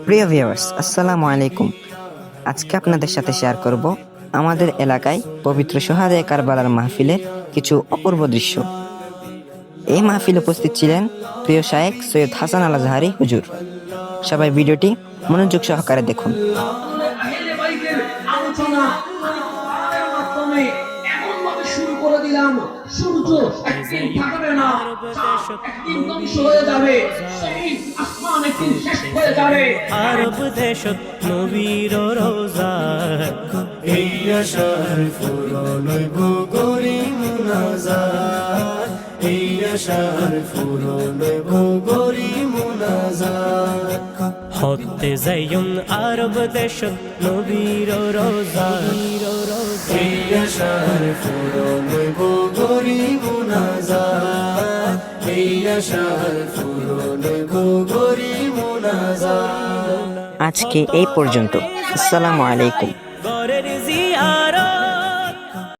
প্রিয় ভিউয়ার্স, আসসালামু আলাইকুম। আজকে আপনাদের সাথে শেয়ার করব আমাদের এলাকায় পবিত্র সোহাদায়ে কারবালার মাহফিলের কিছু অপূর্ব দৃশ্য। এই মাহফিলে উপস্থিত ছিলেন প্রিয় শায়েখ সৈয়দ হাসান আল আজহারি হুজুর। সবাই ভিডিওটি মনোযোগ সহকারে দেখুন। শুরু করে দিলাম, সূর্য একদিন থাকবে না, একদিন ধ্বংস হয়ে যাবে, সেই আসমান একদিন শেষ হয়ে যাবে। আরব দেশত নবীর রোজা এই আশার ফুরন হইব গরি মুনাজাত, এই আশার ফুরন হইব গরি মুনাজাত। হতে যাইন আরব দেশত নবীর রোজা এই আশার ফুরন হইব গরি মুনাজাত, এই আশার ফুরন হইব গরি মুনাজাত। আজকে এই পর্যন্ত। আসসালামু আলাইকুম। গরের জিয়ারত